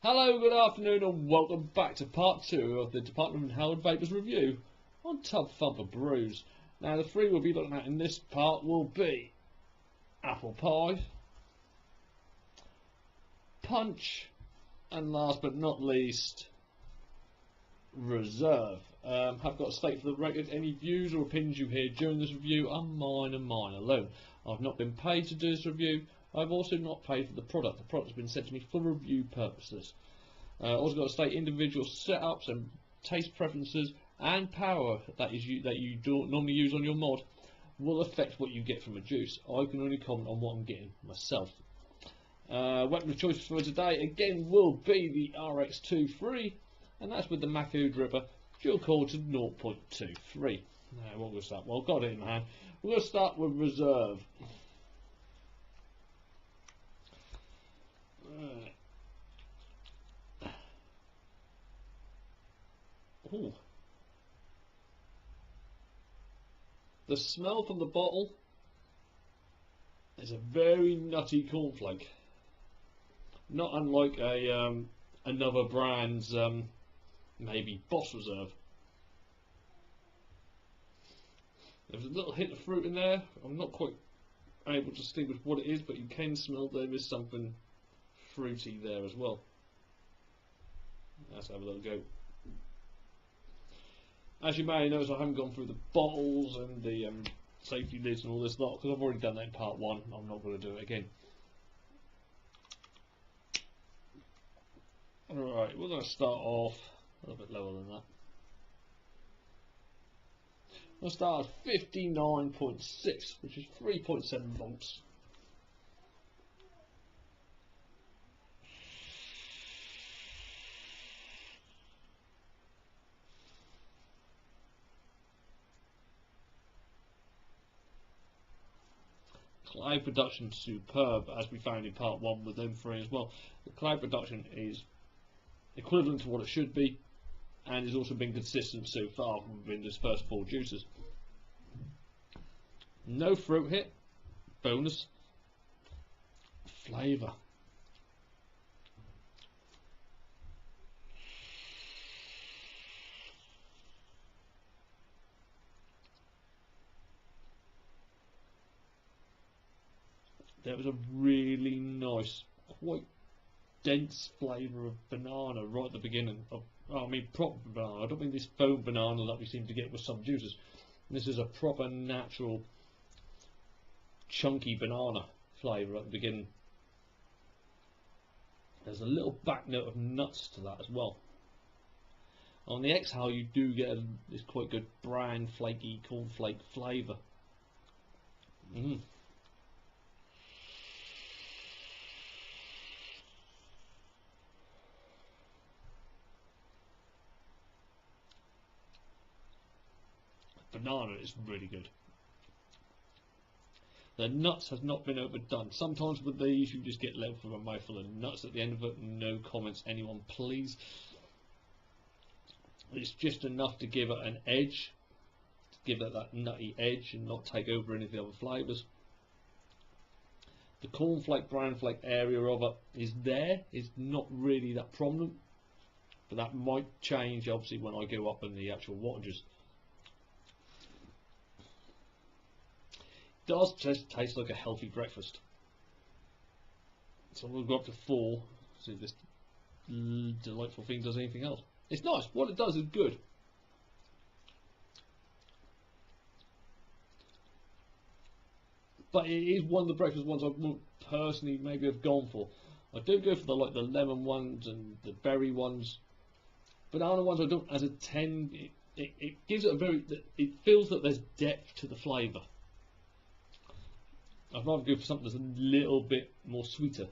Hello, good afternoon, and welcome back to part 2 of the Department of Howard Vapors review on Tub Thumping Brews. Now, the three we'll be looking at in this part will be apple pie, punch, and last but not least, reserve. Have got to state for the record, any views or opinions you hear during this review are mine and mine alone. I've not been paid to do this review. I've also not paid for the product. The product's been sent to me for review purposes. Also got to state individual setups and taste preferences and power that you don't normally use on your mod will affect what you get from a juice. I can only comment on what I'm getting myself. Weapon of choice for today again will be the RX23, and that's with the Mako Dripper dual coil to 0.23. Now what we'll start? Well, I've got it in my hand. We're going to start with reserve. Ooh. The smell from the bottle is a very nutty cornflake, not unlike a another brand's maybe Boss Reserve. There's a little hint of fruit in there. I'm not quite able to distinguish what it is, but you can smell there is something fruity there as well. Let's have a little go. As you may notice, I haven't gone through the bottles and the safety lids and all this lot because I've already done that in part 1. I'm not going to do it again. Alright, we're going to start off a little bit lower than that. We'll start at 59.6, which is 3.7 volts. Cloud production superb, as we found in part 1 with them 3 as well. The cloud production is equivalent to what it should be, and has also been consistent so far within this first 4 juices. No fruit hit, bonus. Flavour. There was a really nice, quite dense flavour of banana right at the beginning. I mean proper banana. I don't mean this foam banana that we seem to get with some juices. This is a proper natural chunky banana flavour at the beginning. There's a little back note of nuts to that as well. On the exhale you do get this quite good bran, flaky cornflake flavour. Banana is really good. The nuts has not been overdone. Sometimes with these you just get left with a mouthful of nuts at the end of it. No comments, anyone please. It's just enough to give it an edge, to give it that nutty edge and not take over any of the other flavours. The cornflake, bran flake area of it is there. It's not really that prominent, but that might change obviously when I go up in the actual wattages. Does just taste like a healthy breakfast. So we'll go up to 4. See if this delightful thing does anything else. It's nice. What it does is good. But it is one of the breakfast ones I would personally maybe have gone for. I do go for the lemon ones and the berry ones. Banana ones I don't as a 10. It gives it a very. It feels that there's depth to the flavour. I'd rather go for something that's a little bit more sweeter,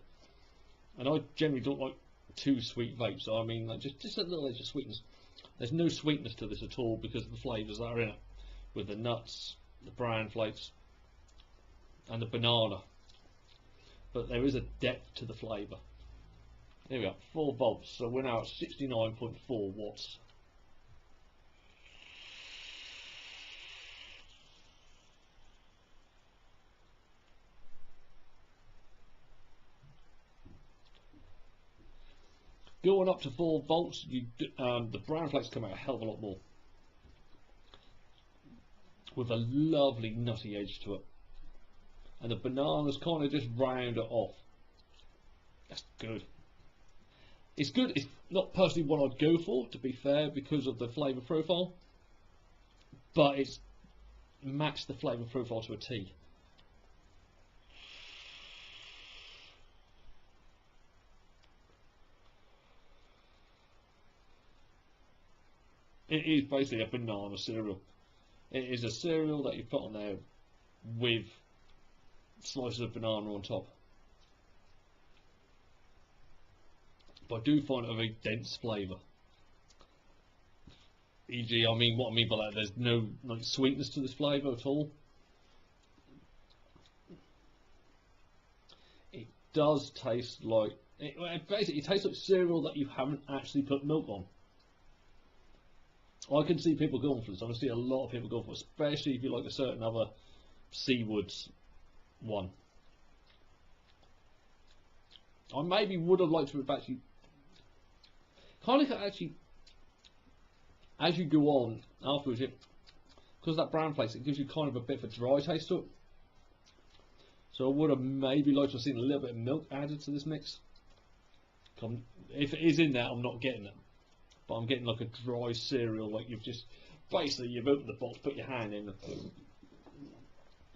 and I generally don't like too sweet vapes. So I mean, like just a little edge of sweetness. There's no sweetness to this at all because of the flavours that are in it, with the nuts, the bran flakes, and the banana. But there is a depth to the flavour. There we go, 4 volts. So we're now at 69.4 watts. Going up to 4 volts, the brown flakes come out a hell of a lot more, with a lovely nutty edge to it, and the bananas kind of just round it off. That's good. It's good. It's not personally what I'd go for, to be fair, because of the flavour profile, but it's matched the flavour profile to a T. It is basically a banana cereal. It is a cereal that you put on there with slices of banana on top. But I do find it a very dense flavour. E.g., what I mean by that, there's no like sweetness to this flavour at all. It does taste like basically it tastes like cereal that you haven't actually put milk on. I can see people going for this. I can see a lot of people going for it, especially if you like a certain other Seawoods one. I maybe would have liked to have actually as you go on afterwards, because that brown flakes, it gives you kind of a bit of a dry taste to it. So I would have maybe liked to have seen a little bit of milk added to this mix. If it is in there, I'm not getting it. But I'm getting like a dry cereal, like you've opened the box, put your hand in,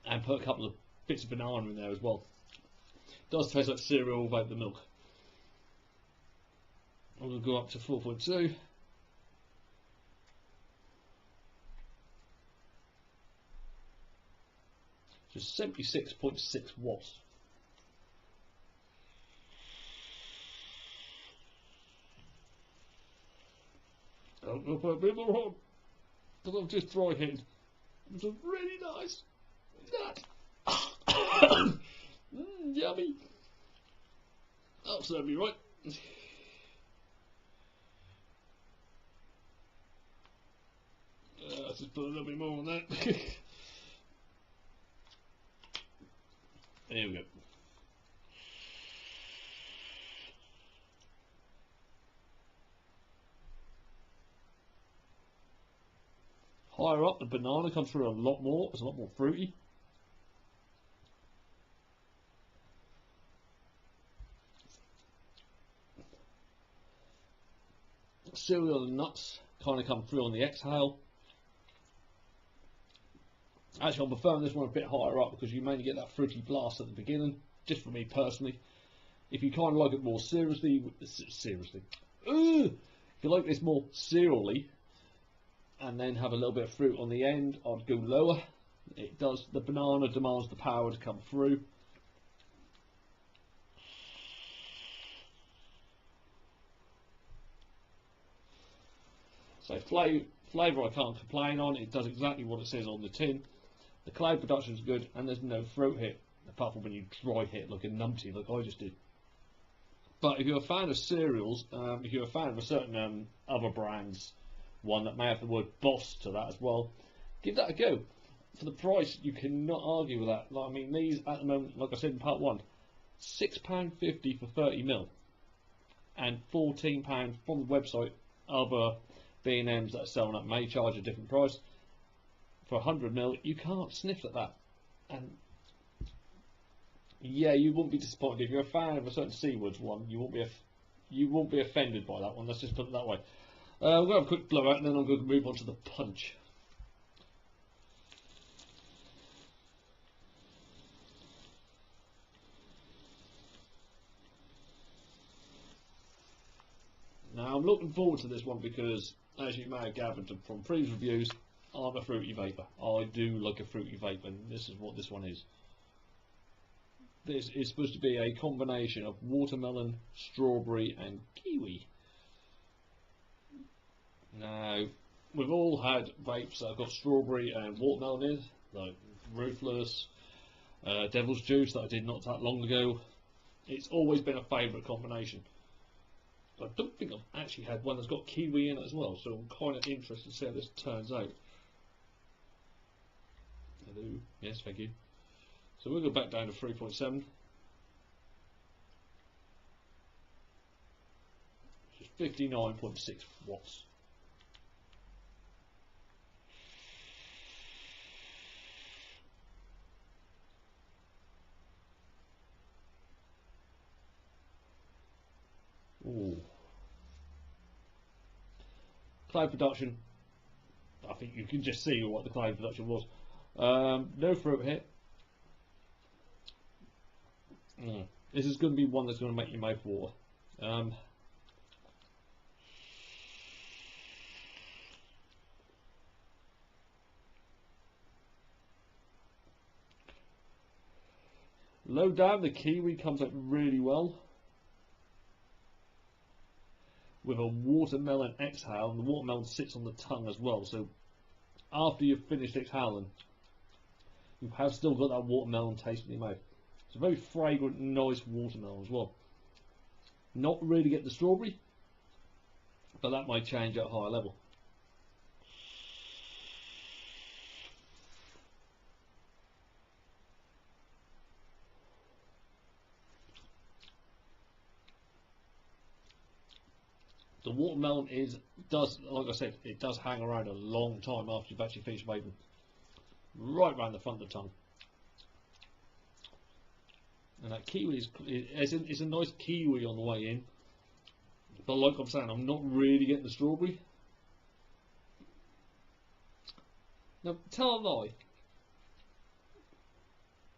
and put a couple of bits of banana in there as well. It does taste like cereal without the milk. I'm going to go up to 4.2. Just 76.6 watts. I'm going to put a bit more on, because I've just dry heated. It's a really nice nut. Yummy. That'll serve me right. Let's just put a little bit more on that. There we go. Higher up, the banana comes through a lot more. It's a lot more fruity. Cereal and nuts kind of come through on the exhale. Actually, I'm preferring this one a bit higher up because you mainly get that fruity blast at the beginning, just for me personally. If you kind of like it more if you like this more cereally, and then have a little bit of fruit on the end, I'd go lower. The banana demands the power to come through. So flavour I can't complain on. It does exactly what it says on the tin. The cloud production is good, and there's no throat hit, apart from when you dry hit like a numpty, like I just did. But if you're a fan of cereals, if you're a fan of a certain other brand's one that may have the word boss to that as well, give that a go. For the price, you cannot argue with that. Like, I mean, these at the moment, like I said in part one, £6.50 for 30ml, and £14 from the website. Other B&Ms that are selling that may charge a different price. For 100ml, you can't sniff at that. And yeah, you won't be disappointed if you're a fan of a certain Seawoods one. You won't be offended by that one. Let's just put it that way. We'll have a quick blowout, and then I'm going to move on to the punch. Now, I'm looking forward to this one because, as you may have gathered from previous reviews, I'm a fruity vapour. I do like a fruity vape, and this is what this one is. This is supposed to be a combination of watermelon, strawberry and kiwi. Now, we've all had vapes that have got strawberry and watermelon in, like Ruthless, Devil's Juice that I did not that long ago. It's always been a favourite combination. I don't think I've actually had one that's got kiwi in it as well, so I'm kind of interested to see how this turns out. Hello, yes, thank you. So we'll go back down to 3.7. 59.6 watts. Ooh. Clay production, I think you can just see what the clay production was. No fruit here. This is going to be one that's going to make your mouth water. Low down, the kiwi comes out really well with a watermelon exhale, and the watermelon sits on the tongue as well. So after you've finished exhaling, you have still got that watermelon taste in your mouth. It's a very fragrant, nice watermelon as well. Not really get the strawberry, but that might change at a higher level. The watermelon does, like I said, it does hang around a long time after you've actually finished making. Right round the front of the tongue. And that kiwi is a nice kiwi on the way in. But like I'm saying, I'm not really getting the strawberry. Now, tell a lie.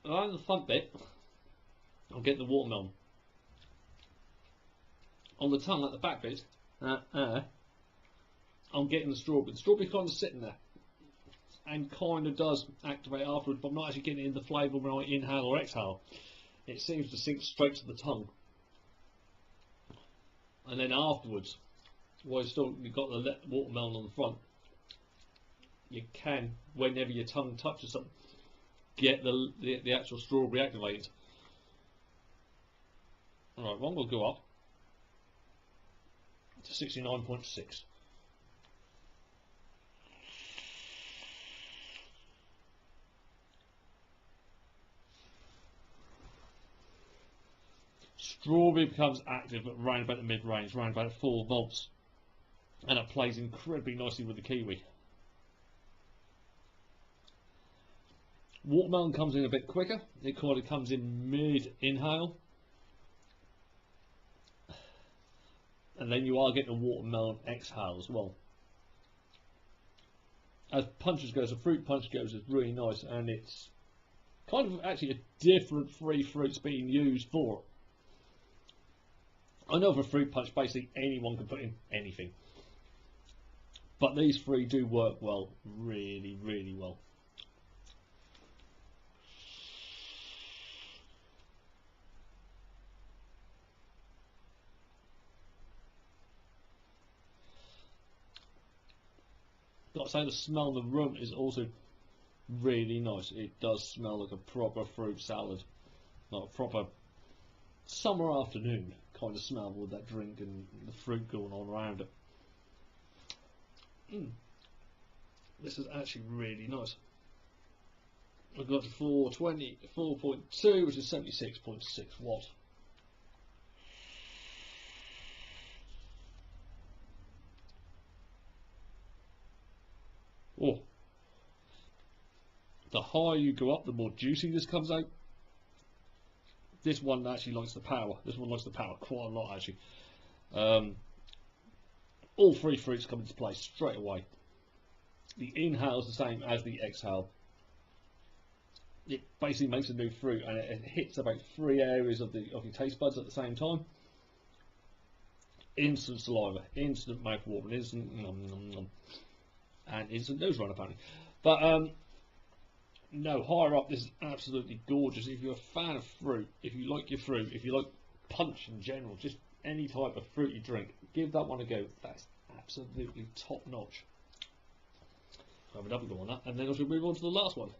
Around the front bit, I'm getting the watermelon. On the tongue, at the back bit, I'm getting the strawberry. The strawberry kind of sitting there and kind of does activate afterwards, but I'm not actually getting in the flavour when I inhale or exhale. It seems to sink straight to the tongue. And then afterwards, while you've got the watermelon on the front, you can, whenever your tongue touches something, get the actual strawberry activated. Alright, one will go up to 69.6. Strawberry becomes active at around about the mid-range, around about 4 volts, and it plays incredibly nicely with the kiwi. Watermelon comes in a bit quicker. It kind of comes in mid-inhale, and then you are getting a watermelon exhale as well. As punches goes, a fruit punch goes, is really nice, and it's kind of actually a different 3 fruits being used for it. I know for a fruit punch, basically anyone can put in anything, but these 3 do work well, really, really well. Got to say, the smell in the room is also really nice. It does smell like a proper fruit salad, like a proper summer afternoon kind of smell with that drink and the fruit going on around it. This is actually really nice. I've got to 4.2, which is 76.6 watt. Oh, the higher you go up, the more juicy this comes out. This one actually likes the power. This one likes the power quite a lot, actually. All 3 fruits come into play straight away. The inhale is the same as the exhale. It basically makes a new fruit, and it hits about 3 areas of your taste buds at the same time. Instant saliva, instant mouth watering, instant nom nom nom, and instant nose run apparently. But no, higher up, this is absolutely gorgeous. If you're a fan of fruit, if you like your fruit, if you like punch in general, just any type of fruity drink, give that one a go. That's absolutely top notch. Have another go on that, and then I shall move on to the last one.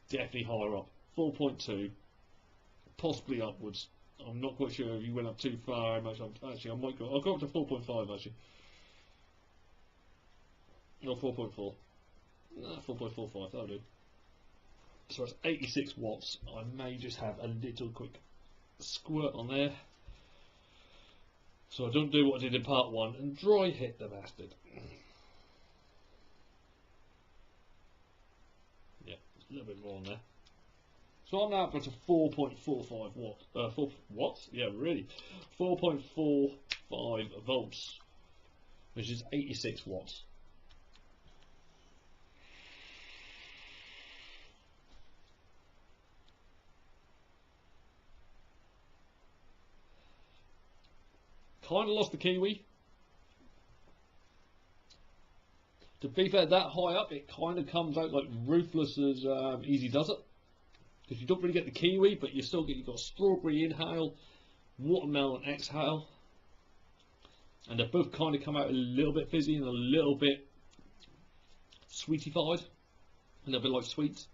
Definitely higher up, 4.2, possibly upwards. I'm not quite sure if you went up too far. Actually, I'll go up to 4.5 actually. Or 4.4. 4.45, that'll do. So it's 86 watts. I may just have a little quick squirt on there, so I don't do what I did in part 1 and dry hit the bastard. Yeah, a little bit more on there. So I'm now up to 4.45 watts. 4 watts? Yeah, really. 4.45 volts, which is 86 watts. Kind of lost the kiwi. To be fair, that high up, it kind of comes out like ruthless as Easy Does It. Because you don't really get the kiwi, but you still get, you've got strawberry inhale, watermelon exhale. And they both kind of come out a little bit fizzy and a little bit sweetified. A little bit like sweets.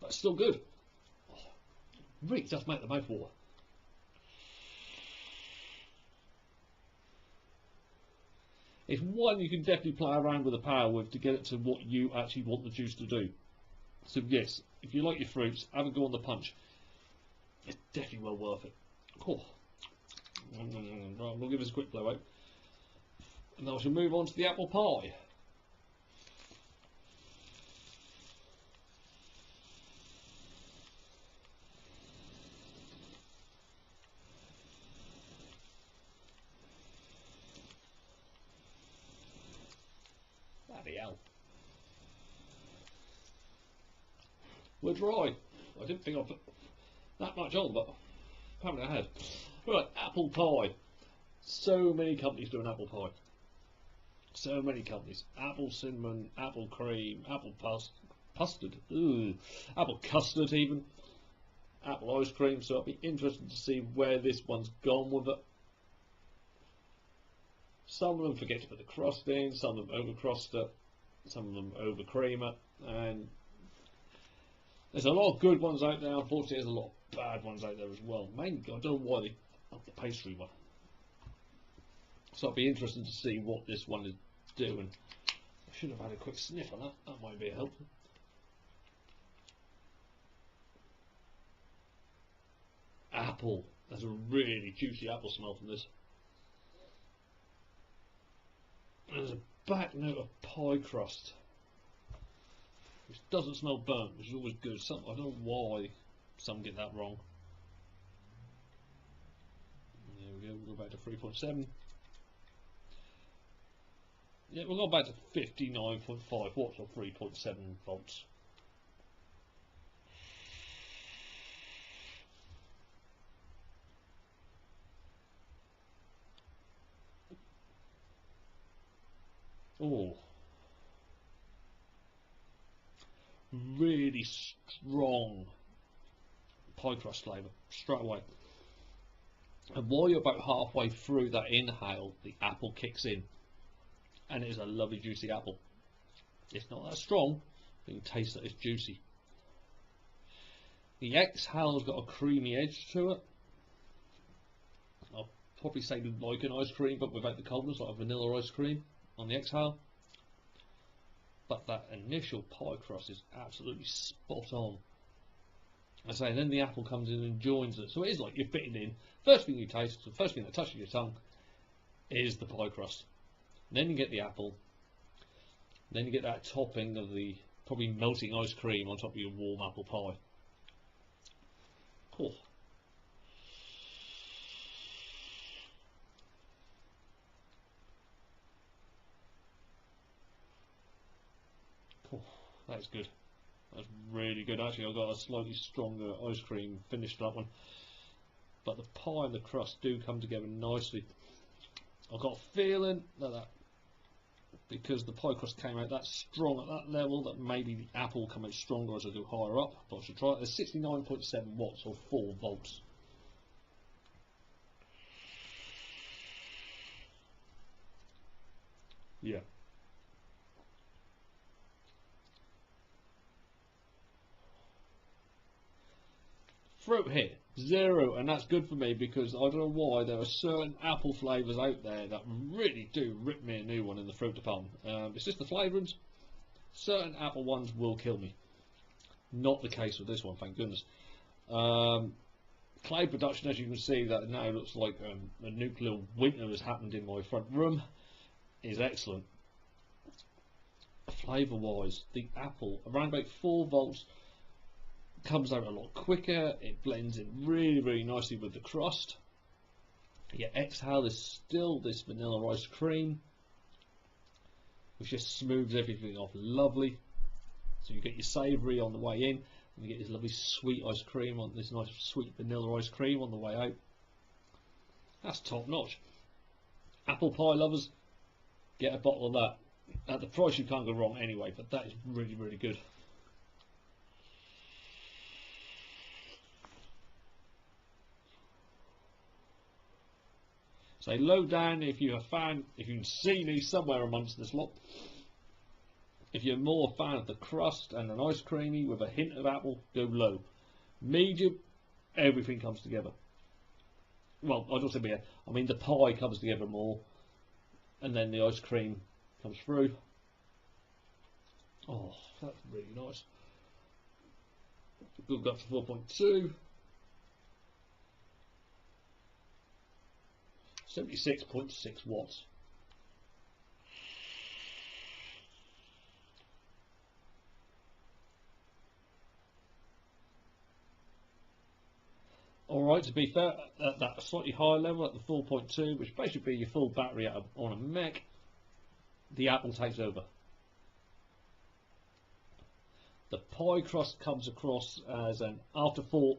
But it's still good. Oh, really does make the mouth water. It's one you can definitely play around with the power with to get it to what you actually want the juice to do. So yes, if you like your fruits, have a go on the punch. It's definitely well worth it. Cool. Right, we'll give this a quick blow out. And then I shall move on to the apple pie. Bloody hell. We're dry. I didn't think I put that much on, but apparently I had. Right, apple pie. So many companies do an apple pie. So many companies. Apple cinnamon, apple cream, apple custard. Ooh, apple custard even. Apple ice cream. So I'll be interested to see where this one's gone with it. Some of them forget to put the crust in, some of them over crust it, some of them over cream it, and there's a lot of good ones out there. Unfortunately, there's a lot of bad ones out there as well. Mainly, I don't know why they up the pastry one. So I'll be interested to see what this one is doing. I should have had a quick sniff on that. That might be a help. Apple. There's a really juicy apple smell from this. There's a back note of pie crust, which doesn't smell burnt, which is always good. I don't know why some get that wrong. There we go, we'll go back to 3.7. Yeah, we'll go back to 59.5 watts or 3.7 volts. Oh, really strong pie crust flavour straight away. And while you're about halfway through that inhale, the apple kicks in, and it is a lovely juicy apple. It's not that strong, but you can taste that it's juicy. The exhale's got a creamy edge to it. I'll probably say like an ice cream, but without the coldness, like a vanilla ice cream on the exhale. But that initial pie crust is absolutely spot on. I say, then the apple comes in and joins it. So it is like you're fitting in. First thing you taste, the first thing that touches your tongue is the pie crust. Then you get the apple. Then you get that topping of the probably melting ice cream on top of your warm apple pie. Cool. Cool. That's good. That's really good. Actually, I've got a slightly stronger ice cream finish to that one. But the pie and the crust do come together nicely. I've got a feeling that because the pie crust came out that strong at that level, that maybe the apple will come out stronger as I go higher up. But I should try it. There's 69.7 watts or 4 volts. Yeah. Fruit hit 0, and that's good for me because I don't know why there are certain apple flavours out there that really do rip me a new one in the fruit department. It's just the flavourings. Certain apple ones will kill me. Not the case with this one, thank goodness. Clay production, as you can see, that now looks like a nuclear winter has happened in my front room, is excellent. Flavour wise, the apple around about 4 volts comes out a lot quicker. It blends in really nicely with the crust. Your exhale is still this vanilla ice cream, which just smooths everything off lovely. So you get your savoury on the way in, and you get this lovely sweet ice cream on this nice sweet vanilla ice cream on the way out. That's top notch. Apple pie lovers, get a bottle of that. At the price you can't go wrong anyway, but that is really good. Say low down if you're a fan, if you can see me somewhere amongst this lot. If you're more a fan of the crust and an ice creamy with a hint of apple, go low. Medium, everything comes together. Well, I don't say medium, I mean the pie comes together more, and then the ice cream comes through. Oh, that's really nice. We'll go up to 4.2. 76.6 watts. Alright, to be fair, at that slightly higher level, at the 4.2, which basically your full battery on a mech, the apple takes over. The pie crust comes across as an afterthought,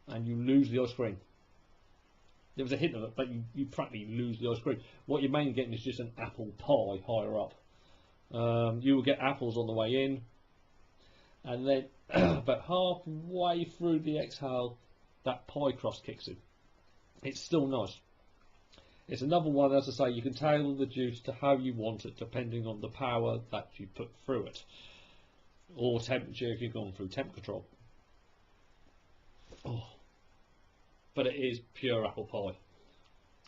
and you lose the ice cream. There was a hint of it, but you practically lose the ice cream. What you're mainly getting is just an apple pie higher up. You will get apples on the way in, and then about halfway through the exhale, that pie crust kicks in. It's still nice. It's another one, as I say, you can tailor the juice to how you want it, depending on the power that you put through it, or temperature if you've gone through temp control. Oh. But it is pure apple pie.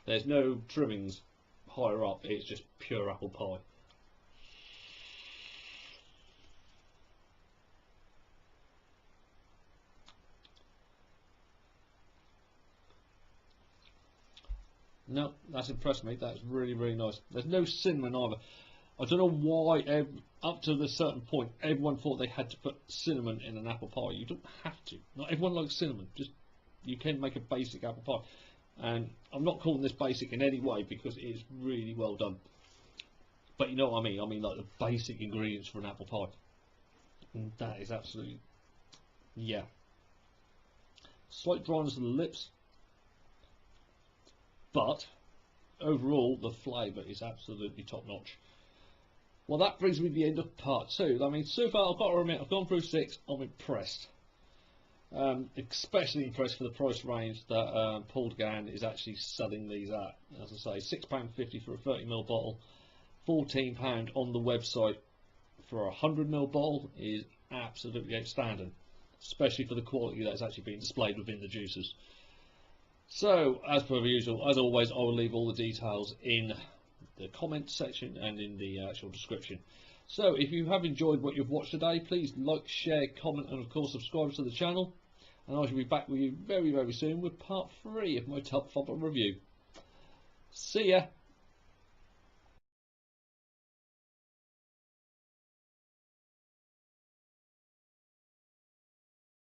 There's no trimmings higher up, it's just pure apple pie. No, that's impressed me. That's really nice. There's no cinnamon either. I don't know why, up to a certain point, everyone thought they had to put cinnamon in an apple pie. You don't have to. Not everyone likes cinnamon. Just you can make a basic apple pie. And I'm not calling this basic in any way because it is really well done. But you know what I mean? I mean like the basic ingredients for an apple pie. And that is absolutely, yeah. Slight dryness of the lips. But overall, the flavour is absolutely top notch. Well, that brings me to the end of part 2. I mean, so far, I've got to admit, I've gone through 6. I'm impressed. Especially impressed for the price range that Paul Gann is actually selling these at. As I say, £6.50 for a 30ml bottle, £14 on the website for a 100ml bottle is absolutely outstanding, especially for the quality that's actually being displayed within the juicers. So, as per usual, as always, I will leave all the details in the comment section and in the actual description. So, if you have enjoyed what you've watched today, please like, share, comment, and of course subscribe to the channel. And I shall be back with you very soon with part 3 of my Tub Thumping review. See ya!